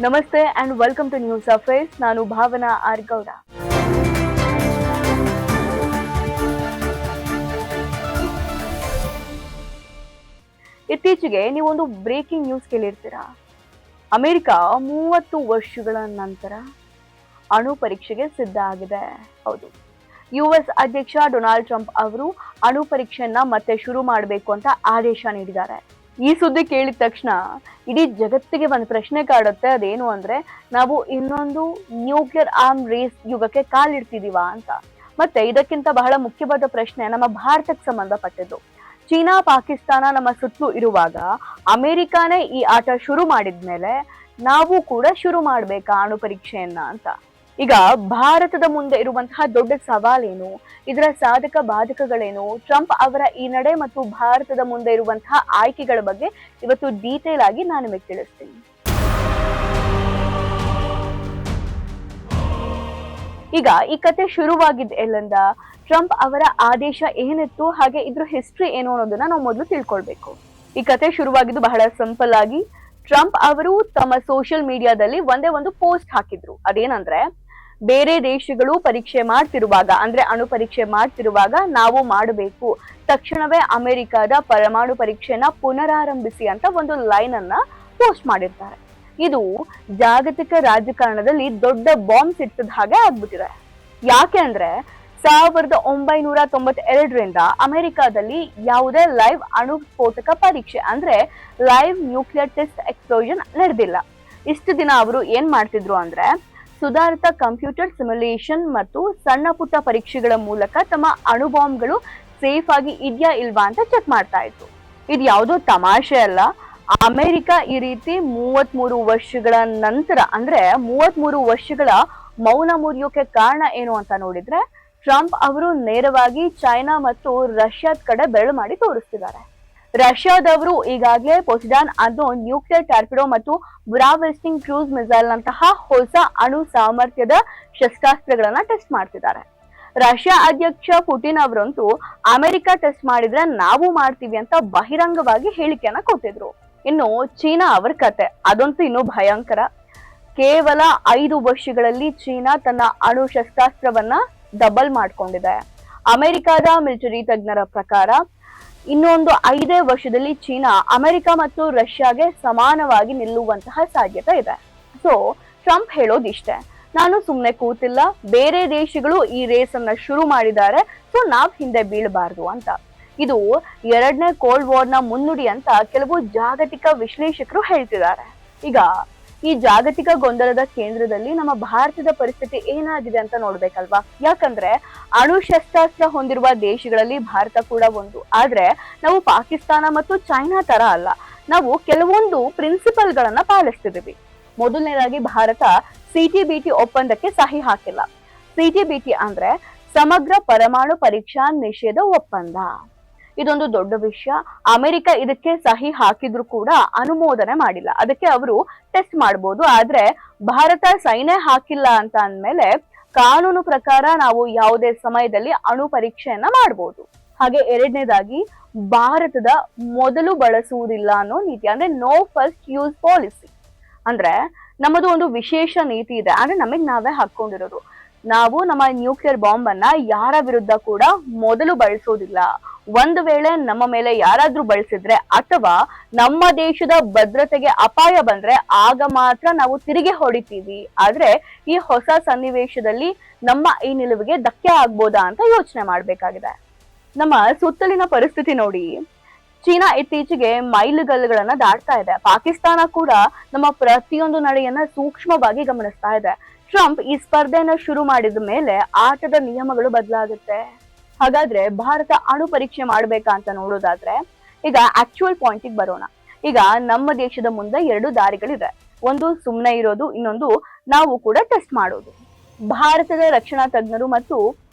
ನಮಸ್ತೆ and welcome to news affairs. ನಾನು Bhavana R Gowda. ಇತ್ತೀಚೆಗೆ ನೀವೊಂದು ಬ್ರೇಕಿಂಗ್ ನ್ಯೂಸ್ ಕೇಳಿರ್ತೀರಾ. ಅಮೆರಿಕ 30 ವರ್ಷಗಳ ನಂತರ ಅಣು ಪರೀಕ್ಷೆಗೆ ಸಿದ್ಧ ಆಗಿದೆ. ಹೌದು, ಯುಎಸ್ ಅಧ್ಯಕ್ಷ ಡೊನಾಲ್ಡ್ ಟ್ರಂಪ್ ಅವರು ಅಣು ಪರೀಕ್ಷೆಯನ್ನ ಮತ್ತೆ ಶುರು ಮಾಡಬೇಕು ಅಂತ ಆದೇಶ ನೀಡಿದ್ದಾರೆ. ಈ ಸುದ್ದಿ ಕೇಳಿದ ತಕ್ಷಣ ಇಡೀ ಜಗತ್ತಿಗೆ ಒಂದು ಪ್ರಶ್ನೆ ಕಾಡುತ್ತೆ. ಅದೇನು ಅಂದ್ರೆ, ನಾವು ಇನ್ನೊಂದು ನ್ಯೂಕ್ಲಿಯರ್ ಆರ್ಮ್ ರೇಸ್ ಯುಗಕ್ಕೆ ಕಾಲಿಡ್ತಿದೀವಾ ಅಂತ. ಮತ್ತೆ ಇದಕ್ಕಿಂತ ಬಹಳ ಮುಖ್ಯವಾದ ಪ್ರಶ್ನೆ ನಮ್ಮ ಭಾರತಕ್ಕೆ ಸಂಬಂಧಪಟ್ಟಿದ್ದು. ಚೀನಾ, ಪಾಕಿಸ್ತಾನ ನಮ್ಮ ಸುತ್ತಲೂ ಇರುವಾಗ ಅಮೆರಿಕಾನೇ ಈ ಆಟ ಶುರು ಮಾಡಿದ್ಮೇಲೆ ನಾವು ಕೂಡ ಶುರು ಮಾಡ್ಬೇಕಾ ಅಣು ಪರೀಕ್ಷೆಯನ್ನ ಅಂತ. ಈಗ ಭಾರತದ ಮುಂದೆ ಇರುವಂತಹ ದೊಡ್ಡ ಸವಾಲೇನು, ಇದರ ಸಾಧಕ ಬಾಧಕಗಳೇನು, ಟ್ರಂಪ್ ಅವರ ಈ ನಡೆ ಮತ್ತು ಭಾರತದ ಮುಂದೆ ಇರುವಂತಹ ಆಯ್ಕೆಗಳ ಬಗ್ಗೆ ಇವತ್ತು ಡೀಟೇಲ್ ಆಗಿ ನಾನು ನಿಮಗೆ ತಿಳಿಸ್ತೀನಿ. ಈಗ ಈ ಕತೆ ಶುರುವಾಗಿದ್ದ ಎಲ್ಲಿಂದ, ಟ್ರಂಪ್ ಅವರ ಆದೇಶ ಏನಿತ್ತು, ಹಾಗೆ ಇದ್ರ ಹಿಸ್ಟ್ರಿ ಏನು ಅನ್ನೋದನ್ನ ನಾವು ಮೊದಲು ತಿಳ್ಕೊಳ್ಬೇಕು. ಈ ಕತೆ ಶುರುವಾಗಿದ್ದು ಬಹಳ ಸಿಂಪಲ್ ಆಗಿ. ಟ್ರಂಪ್ ಅವರು ತಮ್ಮ ಸೋಷಿಯಲ್ ಮೀಡಿಯಾದಲ್ಲಿ ಒಂದೇ ಒಂದು ಪೋಸ್ಟ್ ಹಾಕಿದ್ರು. ಅದೇನಂದ್ರೆ, ಬೇರೆ ದೇಶಗಳು ಪರೀಕ್ಷೆ ಮಾಡ್ತಿರುವಾಗ, ಅಂದ್ರೆ ಅಣು ಪರೀಕ್ಷೆ ಮಾಡ್ತಿರುವಾಗ ನಾವು ಮಾಡಬೇಕು, ತಕ್ಷಣವೇ ಅಮೆರಿಕದ ಪರಮಾಣು ಪರೀಕ್ಷೆನ ಪುನರಾರಂಭಿಸಿ ಅಂತ ಒಂದು ಲೈನ್ ಅನ್ನ ಪೋಸ್ಟ್ ಮಾಡಿರ್ತಾರೆ. ಇದು ಜಾಗತಿಕ ರಾಜಕಾರಣದಲ್ಲಿ ದೊಡ್ಡ ಬಾಂಬ್ ಸಿಡ್ಸದ ಹಾಗೆ ಆಗ್ಬಿಟ್ಟಿದೆ. ಯಾಕೆ ಅಂದ್ರೆ 1992ರಿಂದ ಅಮೆರಿಕಾದಲ್ಲಿ ಯಾವುದೇ ಲೈವ್ ಅಣು ಸ್ಫೋಟಕ ಪರೀಕ್ಷೆ ಅಂದ್ರೆ ಲೈವ್ ನ್ಯೂಕ್ಲಿಯರ್ ಟೆಸ್ಟ್ ಎಕ್ಸ್ಪ್ಲೋಷನ್ ನಡೆದಿಲ್ಲ. ಇಷ್ಟು ದಿನ ಅವರು ಏನ್ ಮಾಡ್ತಿದ್ರು ಅಂದ್ರೆ, ಸುಧಾರಿತ ಕಂಪ್ಯೂಟರ್ ಸಿಮ್ಯುಲೇಷನ್ ಮತ್ತು ಸಣ್ಣ ಪುಟ್ಟ ಪರೀಕ್ಷೆಗಳ ಮೂಲಕ ತಮ್ಮ ಅಣು ಬಾಂಬ್ಗಳು ಸೇಫ್ ಆಗಿ ಇದೆಯಾ ಇಲ್ವಾ ಅಂತ ಚೆಕ್ ಮಾಡ್ತಾ ಇತ್ತು. ಇದು ಯಾವುದೋ ತಮಾಷೆ ಅಲ್ಲ. ಅಮೆರಿಕ ಈ ರೀತಿ 33 ವರ್ಷಗಳ ನಂತರ, ಅಂದ್ರೆ 33 ವರ್ಷಗಳ ಮೌನ ಮುರಿಯೋಕೆ ಕಾರಣ ಏನು ಅಂತ ನೋಡಿದ್ರೆ, ಟ್ರಂಪ್ ಅವರು ನೇರವಾಗಿ ಚೈನಾ ಮತ್ತು ರಷ್ಯಾದ ಕಡೆ ಬೆರಳು ಮಾಡಿ ತೋರಿಸ್ತಿದ್ದಾರೆ. ರಷ್ಯಾದವರು ಈಗಾಗಲೇ ಪೊಸಿಡಾನ್ ಅನ್ನೋ ನ್ಯೂಕ್ಲಿಯರ್ ಟಾರ್ಪಿಡೋ ಮತ್ತು ಬ್ರಾವೆಸ್ಟಿಂಗ್ ಕ್ರೂಸ್ ಮಿಸೈಲ್ ನಂತಹ ಹೊಸ ಅಣು ಸಾಮರ್ಥ್ಯದ ಶಸ್ತ್ರಾಸ್ತ್ರಗಳನ್ನ ಟೆಸ್ಟ್ ಮಾಡ್ತಿದ್ದಾರೆ. ರಷ್ಯಾ ಅಧ್ಯಕ್ಷ ಪುಟಿನ್ ಅವರಂತೂ ಅಮೆರಿಕ ಟೆಸ್ಟ್ ಮಾಡಿದ್ರೆ ನಾವು ಮಾಡ್ತೀವಿ ಅಂತ ಬಹಿರಂಗವಾಗಿ ಹೇಳಿಕೆಯನ್ನ ಕೊಟ್ಟಿದ್ರು. ಇನ್ನು ಚೀನಾ ಅವರ ಕತೆ ಅದಂತೂ ಇನ್ನೂ ಭಯಂಕರ. ಕೇವಲ 5 ವರ್ಷಗಳಲ್ಲಿ ಚೀನಾ ತನ್ನ ಅಣು ಶಸ್ತ್ರಾಸ್ತ್ರವನ್ನ ಡಬಲ್ ಮಾಡ್ಕೊಂಡಿದೆ. ಅಮೆರಿಕದ ಮಿಲಿಟರಿ ತಜ್ಞರ ಪ್ರಕಾರ ಇನ್ನೊಂದು 5 ವರ್ಷದಲ್ಲಿ ಚೀನಾ ಅಮೆರಿಕ ಮತ್ತು ರಷ್ಯಾಗೆ ಸಮಾನವಾಗಿ ನಿಲ್ಲುವಂತಹ ಸಾಧ್ಯತೆ ಇದೆ. ಸೊ ಟ್ರಂಪ್ ಹೇಳೋದಿಷ್ಟೇ, ನಾನು ಸುಮ್ಮನೆ ಕೂತಿಲ್ಲ, ಬೇರೆ ದೇಶಗಳು ಈ ರೇಸ್ ಅನ್ನ ಶುರು ಮಾಡಿದ್ದಾರೆ, ಸೊ ನಾವ್ ಹಿಂದೆ ಬೀಳಬಾರ್ದು ಅಂತ. ಇದು 2ನೇ ಕೋಲ್ಡ್ ವಾರ್ ನ ಮುನ್ನುಡಿ ಅಂತ ಕೆಲವು ಜಾಗತಿಕ ವಿಶ್ಲೇಷಕರು ಹೇಳ್ತಿದ್ದಾರೆ. ಈಗ ಈ ಜಾಗತಿಕ ಗೊಂದಲದ ಕೇಂದ್ರದಲ್ಲಿ ನಮ್ಮ ಭಾರತದ ಪರಿಸ್ಥಿತಿ ಏನಾಗಿದೆ ಅಂತ ನೋಡ್ಬೇಕಲ್ವಾ. ಯಾಕಂದ್ರೆ ಅಣು ಶಸ್ತ್ರಾಸ್ತ್ರ ಹೊಂದಿರುವ ದೇಶಗಳಲ್ಲಿ ಭಾರತ ಕೂಡ ಒಂದು. ಆದ್ರೆ ನಾವು ಪಾಕಿಸ್ತಾನ ಮತ್ತು ಚೈನಾ ತರ ಅಲ್ಲ. ನಾವು ಕೆಲವೊಂದು ಪ್ರಿನ್ಸಿಪಲ್ ಗಳನ್ನ ಪಾಲಿಸ್ತಿದೀವಿ. ಮೊದಲನೇದಾಗಿ ಭಾರತ CTBT ಒಪ್ಪಂದಕ್ಕೆ ಸಹಿ ಹಾಕಿಲ್ಲ. CTBT ಅಂದ್ರೆ ಸಮಗ್ರ ಪರಮಾಣು ಪರೀಕ್ಷಾ ನಿಷೇಧ ಒಪ್ಪಂದ. ಇದೊಂದು ದೊಡ್ಡ ವಿಷಯ. ಅಮೆರಿಕ ಇದಕ್ಕೆ ಸಹಿ ಹಾಕಿದ್ರು ಕೂಡ ಅನುಮೋದನೆ ಮಾಡಿಲ್ಲ. ಅದಕ್ಕೆ ಅವರು ಟೆಸ್ಟ್ ಮಾಡಬಹುದು. ಆದ್ರೆ ಭಾರತ ಸೈನೇ ಹಾಕಿಲ್ಲ ಅಂತ ಅಂದ್ಮೇಲೆ ಕಾನೂನು ಪ್ರಕಾರ ನಾವು ಯಾವುದೇ ಸಮಯದಲ್ಲಿ ಅಣು ಪರೀಕ್ಷೆಯನ್ನ ಮಾಡಬಹುದು. ಹಾಗೆ 2ನೇದಾಗಿ ಭಾರತದ ಮೊದಲು ಬಳಸುವುದಿಲ್ಲ ಅನ್ನೋ ನೀತಿ, ಅಂದ್ರೆ ನೋ ಫಸ್ಟ್ ಯೂಸ್ ಪಾಲಿಸಿ. ಅಂದ್ರೆ ನಮ್ಮದು ಒಂದು ವಿಶೇಷ ನೀತಿ ಇದೆ. ಅಂದ್ರೆ ನಮಗ್ ನಾವೇ ಹಾಕೊಂಡಿರೋದು. ನಾವು ನಮ್ಮ ನ್ಯೂಕ್ಲಿಯರ್ ಬಾಂಬ್ ಅನ್ನ ಯಾರ ವಿರುದ್ಧ ಕೂಡ ಮೊದಲು ಬಳಸೋದಿಲ್ಲ. ಒಂದು ವೇಳೆ ನಮ್ಮ ಮೇಲೆ ಯಾರಾದ್ರೂ ಬಳಸಿದ್ರೆ ಅಥವಾ ನಮ್ಮ ದೇಶದ ಭದ್ರತೆಗೆ ಅಪಾಯ ಬಂದ್ರೆ ಆಗ ಮಾತ್ರ ನಾವು ತಿರುಗಿ ಹೊಡಿತೀವಿ. ಆದ್ರೆ ಈ ಹೊಸ ಸನ್ನಿವೇಶದಲ್ಲಿ ನಮ್ಮ ಈ ನಿಲುವಿಗೆ ಧಕ್ಕೆ ಆಗ್ಬೋದಾ ಅಂತ ಯೋಚನೆ ಮಾಡ್ಬೇಕಾಗಿದೆ. ನಮ್ಮ ಸುತ್ತಲಿನ ಪರಿಸ್ಥಿತಿ ನೋಡಿ, ಚೀನಾ ಇತ್ತೀಚೆಗೆ ಮೈಲುಗಲ್ಲುಗಳನ್ನ ದಾಟ್ತಾ ಇದೆ. ಪಾಕಿಸ್ತಾನ ಕೂಡ ನಮ್ಮ ಪ್ರತಿಯೊಂದು ನಡೆಯನ್ನ ಸೂಕ್ಷ್ಮವಾಗಿ ಗಮನಿಸ್ತಾ ಇದೆ. ಟ್ರಂಪ್ ಈ ಸ್ಪರ್ಧೆಯನ್ನ ಶುರು ಮಾಡಿದ ಮೇಲೆ ಆಟದ ನಿಯಮಗಳು ಬದಲಾಗುತ್ತೆ. ಹಾಗಾದ್ರೆ ಭಾರತ ಅಣು ಪರೀಕ್ಷೆ ಮಾಡ್ಬೇಕಾ ಅಂತ ನೋಡೋದಾದ್ರೆ, ಈಗ ಆಕ್ಚುಯಲ್ ಪಾಯಿಂಟಿಗೆ ಬರೋಣ. ಈಗ ನಮ್ಮ ದೇಶದ ಮುಂದೆ 2 ದಾರಿಗಳಿದೆ. ಒಂದು ಸುಮ್ಮನೆ ಇರೋದು, ಇನ್ನೊಂದು ನಾವು ಕೂಡ ಟೆಸ್ಟ್ ಮಾಡೋದು. ಭಾರತದ ರಕ್ಷಣಾ ತಜ್ಞರು ಮತ್ತು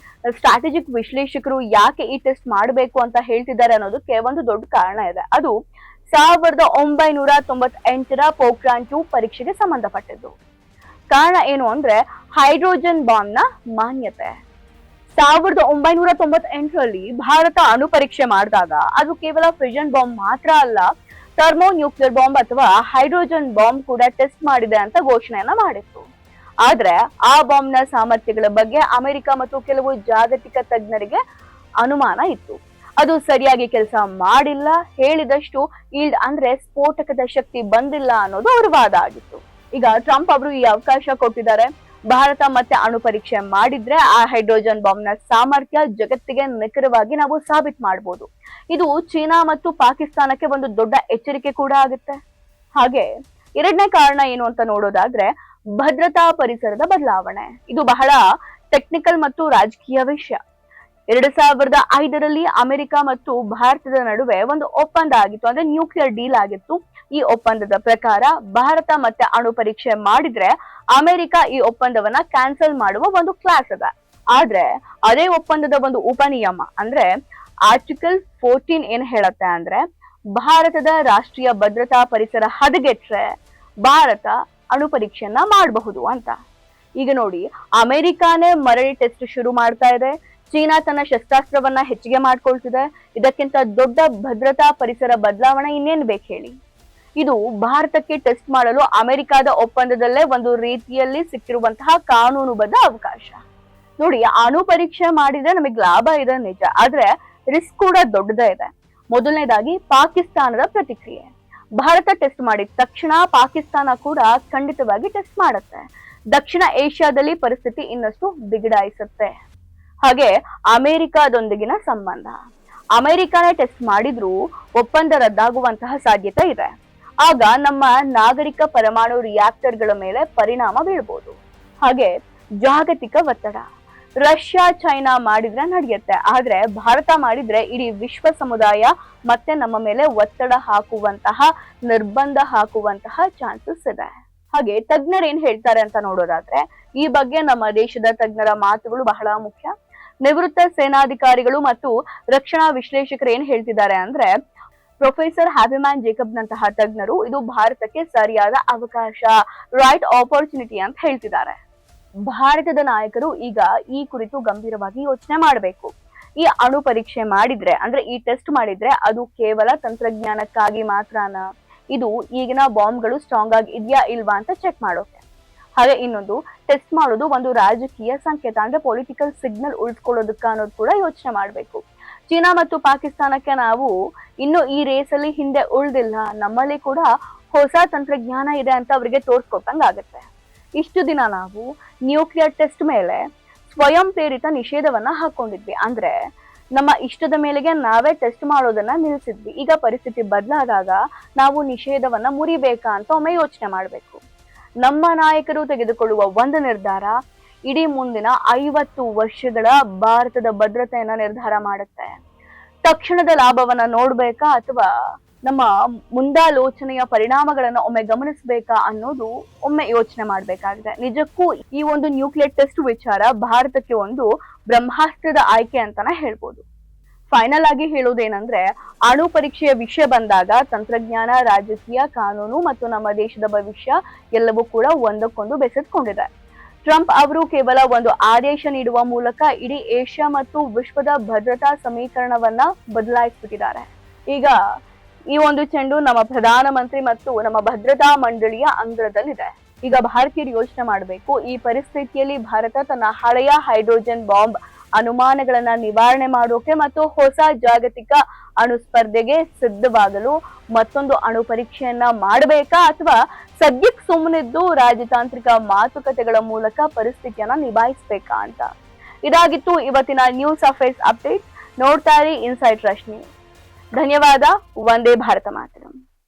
ಸ್ಟ್ರಾಟಜಿಕ್ ವಿಶ್ಲೇಷಕರು ಯಾಕೆ ಈ ಟೆಸ್ಟ್ ಮಾಡಬೇಕು ಅಂತ ಹೇಳ್ತಿದ್ದಾರೆ ಅನ್ನೋದಕ್ಕೆ ಒಂದು ದೊಡ್ಡ ಕಾರಣ ಇದೆ. ಅದು 1998ರ ಪೋಖ್ರಾನ್ 2 ಪರೀಕ್ಷೆಗೆ ಸಂಬಂಧಪಟ್ಟಿದ್ದು. ಕಾರಣ ಏನು ಅಂದ್ರೆ, ಹೈಡ್ರೋಜನ್ ಬಾಂಬ್ ನ ಮಾನ್ಯತೆ. 1998ರಲ್ಲಿ ಭಾರತ ಅಣು ಪರೀಕ್ಷೆ ಮಾಡಿದಾಗ ಅದು ಕೇವಲ ಫಿಷನ್ ಬಾಂಬ್ ಮಾತ್ರ ಅಲ್ಲ, ಥರ್ಮೋನ್ಯೂಕ್ಲಿಯರ್ ಬಾಂಬ್ ಅಥವಾ ಹೈಡ್ರೋಜನ್ ಬಾಂಬ್ ಕೂಡ ಟೆಸ್ಟ್ ಮಾಡಿದೆ ಅಂತ ಘೋಷಣೆಯನ್ನ ಮಾಡಿತ್ತು. ಆದ್ರೆ ಆ ಬಾಂಬ್ ನ ಸಾಮರ್ಥ್ಯಗಳ ಬಗ್ಗೆ ಅಮೆರಿಕ ಮತ್ತು ಕೆಲವು ಜಾಗತಿಕ ತಜ್ಞರಿಗೆ ಅನುಮಾನ ಇತ್ತು. ಅದು ಸರಿಯಾಗಿ ಕೆಲಸ ಮಾಡಿಲ್ಲ, ಹೇಳಿದಷ್ಟು ಈಲ್ಡ್ ಅಂದ್ರೆ ಸ್ಫೋಟಕದ ಶಕ್ತಿ ಬಂದಿಲ್ಲ ಅನ್ನೋದು ಅವರ ವಾದ ಆಗಿತ್ತು. ಈಗ ಟ್ರಂಪ್ ಅವರು ಈ ಅವಕಾಶ ಕೊಟ್ಟಿದ್ದಾರೆ. ಭಾರತ ಮತ್ತೆ ಅಣು ಪರೀಕ್ಷೆ ಮಾಡಿದ್ರೆ ಆ ಹೈಡ್ರೋಜನ್ ಬಾಂಬ್ ನ ಸಾಮರ್ಥ್ಯ ಜಗತ್ತಿಗೆ ನಿಖರವಾಗಿ ನಾವು ಸಾಬೀತು ಮಾಡಬಹುದು. ಇದು ಚೀನಾ ಮತ್ತು ಪಾಕಿಸ್ತಾನಕ್ಕೆ ಒಂದು ದೊಡ್ಡ ಎಚ್ಚರಿಕೆ ಕೂಡ ಆಗುತ್ತೆ. ಹಾಗೆ ಎರಡನೇ ಕಾರಣ ಏನು ಅಂತ ನೋಡೋದಾದ್ರೆ ಭದ್ರತಾ ಪರಿಸರದ ಬದಲಾವಣೆ. ಇದು ಬಹಳ ಟೆಕ್ನಿಕಲ್ ಮತ್ತು ರಾಜಕೀಯ ವಿಷಯ. 2005ರಲ್ಲಿ ಅಮೆರಿಕ ಮತ್ತು ಭಾರತದ ನಡುವೆ ಒಂದು ಒಪ್ಪಂದ ಆಗಿತ್ತು, ಅಂದ್ರೆ ನ್ಯೂಕ್ಲಿಯರ್ ಡೀಲ್ ಆಗಿತ್ತು. ಈ ಒಪ್ಪಂದದ ಪ್ರಕಾರ ಭಾರತ ಮತ್ತೆ ಅಣು ಪರೀಕ್ಷೆ ಮಾಡಿದ್ರೆ ಅಮೆರಿಕ ಈ ಒಪ್ಪಂದವನ್ನ ಕ್ಯಾನ್ಸಲ್ ಮಾಡುವ ಒಂದು ಕ್ಲಾಸ್ ಅದ. ಆದ್ರೆ ಅದೇ ಒಪ್ಪಂದದ ಒಂದು ಉಪನಿಯಮ ಅಂದ್ರೆ ಆರ್ಟಿಕಲ್ 14 ಏನ್ ಹೇಳತ್ತೆ ಅಂದ್ರೆ ಭಾರತದ ರಾಷ್ಟ್ರೀಯ ಭದ್ರತಾ ಪರಿಸರ ಹದಗೆಟ್ರೆ ಭಾರತ ಅಣು ಪರೀಕ್ಷೆಯನ್ನ ಮಾಡಬಹುದು ಅಂತ. ಈಗ ನೋಡಿ, ಅಮೆರಿಕಾನೇ ಮರಳಿ ಟೆಸ್ಟ್ ಶುರು ಮಾಡ್ತಾ ಇದೆ, ಚೀನಾ ತನ್ನ ಶಸ್ತ್ರಾಸ್ತ್ರವನ್ನ ಹೆಚ್ಚಿಗೆ ಮಾಡ್ಕೊಳ್ತಿದೆ. ಇದಕ್ಕಿಂತ ದೊಡ್ಡ ಭದ್ರತಾ ಪರಿಸರ ಬದಲಾವಣೆ ಇನ್ನೇನ್ ಬೇಕು ಹೇಳಿ? ಇದು ಭಾರತಕ್ಕೆ ಟೆಸ್ಟ್ ಮಾಡಲು ಅಮೆರಿಕಾದ ಒಪ್ಪಂದದಲ್ಲೇ ಒಂದು ರೀತಿಯಲ್ಲಿ ಸಿಕ್ಕಿರುವಂತಹ ಕಾನೂನುಬದ್ಧ ಅವಕಾಶ. ನೋಡಿ, ಅಣು ಪರೀಕ್ಷೆ ಮಾಡಿದ್ರೆ ನಮಗೆ ಲಾಭ ಇದೆ ನಿಜ, ಆದ್ರೆ ರಿಸ್ಕ್ ಕೂಡ ದೊಡ್ಡದೇ ಇದೆ. ಮೊದಲನೇದಾಗಿ ಪಾಕಿಸ್ತಾನದ ಪ್ರತಿಕ್ರಿಯೆ. ಭಾರತ ಟೆಸ್ಟ್ ಮಾಡಿದ ತಕ್ಷಣ ಪಾಕಿಸ್ತಾನ ಕೂಡ ಖಂಡಿತವಾಗಿ ಟೆಸ್ಟ್ ಮಾಡುತ್ತೆ. ದಕ್ಷಿಣ ಏಷ್ಯಾದಲ್ಲಿ ಪರಿಸ್ಥಿತಿ ಇನ್ನಷ್ಟು ಬಿಗಡಾಯಿಸುತ್ತೆ. ಹಾಗೆ ಅಮೆರಿಕಾದೊಂದಿಗಿನ ಸಂಬಂಧ. ಅಮೆರಿಕಾನೇ ಟೆಸ್ಟ್ ಮಾಡಿದ್ರೂ ಒಪ್ಪಂದ ರದ್ದಾಗುವಂತಹ ಸಾಧ್ಯತೆ ಇದೆ. ಆಗ ನಮ್ಮ ನಾಗರಿಕ ಪರಮಾಣು ರಿಯಾಕ್ಟರ್ಗಳ ಮೇಲೆ ಪರಿಣಾಮ ಬೀಳಬಹುದು. ಹಾಗೆ ಜಾಗತಿಕ ಒತ್ತಡ. ರಷ್ಯಾ ಚೈನಾ ಮಾಡಿದ್ರೆ ನಡೆಯುತ್ತೆ, ಆದ್ರೆ ಭಾರತ ಮಾಡಿದ್ರೆ ಇಡೀ ವಿಶ್ವ ಸಮುದಾಯ ಮತ್ತೆ ನಮ್ಮ ಮೇಲೆ ಒತ್ತಡ ಹಾಕುವಂತಹ ನಿರ್ಬಂಧ ಹಾಕುವಂತಹ ಚಾನ್ಸಸ್ ಇದೆ. ಹಾಗೆ ತಜ್ಞರು ಏನ್ ಹೇಳ್ತಾರೆ ಅಂತ ನೋಡೋದಾದ್ರೆ ಈ ಬಗ್ಗೆ ನಮ್ಮ ದೇಶದ ತಜ್ಞರ ಮಾತುಗಳು ಬಹಳ ಮುಖ್ಯ. ನಿವೃತ್ತ ಸೇನಾಧಿಕಾರಿಗಳು ಮತ್ತು ರಕ್ಷಣಾ ವಿಶ್ಲೇಷಕರು ಏನ್ ಹೇಳ್ತಿದ್ದಾರೆ ಅಂದ್ರೆ ಪ್ರೊಫೆಸರ್ ಹ್ಯಾಬಿಮ್ಯಾನ್ ಜೇಕಬ್ ನಂತಹ ತಜ್ಞರು ಇದು ಭಾರತಕ್ಕೆ ಸರಿಯಾದ ಅವಕಾಶ, ರೈಟ್ ಆಪರ್ಚುನಿಟಿ ಅಂತ ಹೇಳ್ತಿದ್ದಾರೆ. ಭಾರತದ ನಾಯಕರು ಈಗ ಈ ಕುರಿತು ಗಂಭೀರವಾಗಿ ಯೋಚನೆ ಮಾಡಬೇಕು. ಈ ಅಣು ಪರೀಕ್ಷೆ ಮಾಡಿದ್ರೆ ಅಂದ್ರೆ ಈ ಟೆಸ್ಟ್ ಮಾಡಿದ್ರೆ ಅದು ಕೇವಲ ತಂತ್ರಜ್ಞಾನಕ್ಕಾಗಿ ಮಾತ್ರನಾ? ಇದು ಈಗಿನ ಬಾಂಬ್ಗಳು ಸ್ಟ್ರಾಂಗ್ ಆಗಿ ಇದೆಯಾ ಇಲ್ವಾ ಅಂತ ಚೆಕ್ ಮಾಡೋಕೆ. ಹಾಗೆ ಇನ್ನೊಂದು, ಟೆಸ್ಟ್ ಮಾಡೋದು ಒಂದು ರಾಜಕೀಯ ಸಂಕೇತ ಅಂದ್ರೆ ಪೊಲಿಟಿಕಲ್ ಸಿಗ್ನಲ್ ಉಳಿಸ್ಕೊಳ್ಳೋದಕ್ಕ ಅನ್ನೋದು ಕೂಡ ಯೋಚನೆ ಮಾಡಬೇಕು. ಚೀನಾ ಮತ್ತು ಪಾಕಿಸ್ತಾನಕ್ಕೆ ನಾವು ಇನ್ನು ಈ ರೇಸಲ್ಲಿ ಹಿಂದೆ ಉಳ್ದಿಲ್ಲ, ನಮ್ಮಲ್ಲಿ ಕೂಡ ಹೊಸ ತಂತ್ರಜ್ಞಾನ ಇದೆ ಅಂತ ಅವರಿಗೆ ತೋರ್ಸ್ಕೊಟ್ಟಂಗ ಆಗುತ್ತೆ. ಇಷ್ಟು ದಿನ ನಾವು ನ್ಯೂಕ್ಲಿಯರ್ ಟೆಸ್ಟ್ ಮೇಲೆ ಸ್ವಯಂ ಪ್ರೇರಿತ ನಿಷೇಧವನ್ನ ಹಾಕೊಂಡಿದ್ವಿ, ಅಂದ್ರೆ ನಮ್ಮ ಇಷ್ಟದ ಮೇಲೆಗೆ ನಾವೇ ಟೆಸ್ಟ್ ಮಾಡೋದನ್ನ ನಿಲ್ಸಿದ್ವಿ. ಈಗ ಪರಿಸ್ಥಿತಿ ಬದಲಾದಾಗ ನಾವು ನಿಷೇಧವನ್ನ ಮುರಿಬೇಕಾ ಅಂತ ಒಮ್ಮೆ ಯೋಚನೆ ಮಾಡ್ಬೇಕು. ನಮ್ಮ ನಾಯಕರು ತೆಗೆದುಕೊಳ್ಳುವ ಒಂದು ನಿರ್ಧಾರ ಇಡೀ ಮುಂದಿನ 50 ವರ್ಷಗಳ ಭಾರತದ ಭದ್ರತೆಯನ್ನ ನಿರ್ಧಾರ ಮಾಡುತ್ತೆ. ತಕ್ಷಣದ ಲಾಭವನ್ನ ನೋಡ್ಬೇಕಾ ಅಥವಾ ನಮ್ಮ ಮುಂದಾಲೋಚನೆಯ ಪರಿಣಾಮಗಳನ್ನ ಒಮ್ಮೆ ಗಮನಿಸಬೇಕಾ ಅನ್ನೋದು ಒಮ್ಮೆ ಯೋಚನೆ ಮಾಡ್ಬೇಕಾಗಿದೆ. ನಿಜಕ್ಕೂ ಈ ಒಂದು ನ್ಯೂಕ್ಲಿಯರ್ ಟೆಸ್ಟ್ ವಿಚಾರ ಭಾರತಕ್ಕೆ ಒಂದು ಬ್ರಹ್ಮಾಸ್ತ್ರದ ಆಯ್ಕೆ ಅಂತಾನೆ ಹೇಳ್ಬೋದು. ಫೈನಲ್ ಆಗಿ ಹೇಳೋದೇನಂದ್ರೆ ಅಣು ಪರೀಕ್ಷೆಯ ವಿಷಯ ಬಂದಾಗ ತಂತ್ರಜ್ಞಾನ, ರಾಜಕೀಯ, ಕಾನೂನು ಮತ್ತು ನಮ್ಮ ದೇಶದ ಭವಿಷ್ಯ ಎಲ್ಲವೂ ಕೂಡ ಒಂದಕ್ಕೊಂದು ಬೆಸೆದುಕೊಂಡಿದೆ. ಟ್ರಂಪ್ ಅವರು ಕೇವಲ ಒಂದು ಆದೇಶ ನೀಡುವ ಮೂಲಕ ಇಡೀ ಏಷ್ಯಾ ಮತ್ತು ವಿಶ್ವದ ಭದ್ರತಾ ಸಮೀಕರಣವನ್ನ ಬದಲಾಯಿಸ್ಬಿಟ್ಟಿದ್ದಾರೆ. ಈಗ ಈ ಒಂದು ಚೆಂಡು ನಮ್ಮ ಪ್ರಧಾನಮಂತ್ರಿ ಮತ್ತು ನಮ್ಮ ಭದ್ರತಾ ಮಂಡಳಿಯ ಅಂಗಳದಲ್ಲಿದೆ. ಈಗ ಭಾರತೀಯರು ಯೋಚನೆ ಮಾಡಬೇಕು, ಈ ಪರಿಸ್ಥಿತಿಯಲ್ಲಿ ಭಾರತ ತನ್ನ ಹಳೆಯ ಹೈಡ್ರೋಜನ್ ಬಾಂಬ್ ಅನುಮಾನಗಳನ್ನ ನಿವಾರಣೆ ಮಾಡೋಕೆ ಮತ್ತು ಹೊಸ ಜಾಗತಿಕ ಅಣು ಸ್ಪರ್ಧೆಗೆ ಸಿದ್ಧವಾಗಲು ಮತ್ತೊಂದು ಅಣು ಪರೀಕ್ಷೆಯನ್ನ ಮಾಡಬೇಕಾ ಅಥವಾ ಸದ್ಯಕ್ಕೆ ಸುಮ್ಮನಿದ್ದು ರಾಜತಾಂತ್ರಿಕ ಮಾತುಕತೆಗಳ ಮೂಲಕ ಪರಿಸ್ಥಿತಿಯನ್ನ ನಿಭಾಯಿಸಬೇಕಾ ಅಂತ. ಇದಾಗಿತ್ತು ಇವತ್ತಿನ ನ್ಯೂಸ್ ಅಫೇರ್ಸ್ ಅಪ್ಡೇಟ್. ನೋಡ್ತಾ ಇರಿ ಇನ್ಸೈಟ್ ರಶ್ಮಿ. ಧನ್ಯವಾದ. ವಂದೇ ಭಾರತ ಮಾತರಂ.